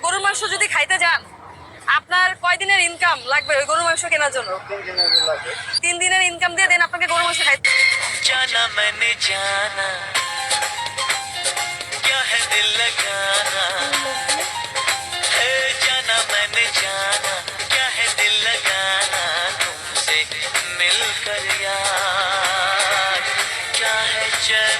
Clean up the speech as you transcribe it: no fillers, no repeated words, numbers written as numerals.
গরুর মাংস যদি খাইতে যান, আপনার কয় দিনের ইনকাম লাগবে ওই গরুর মাংস কেনার জন্য? 3 দিনের ইনকাম দিয়ে দেন আপনাকে গরুর মাংস খাইতে। जाना मैंने जाना क्या है दिल लगाना है जाना मैंने जाना क्या है दिल लगाना तुमसे मिलकर यार क्या है चैन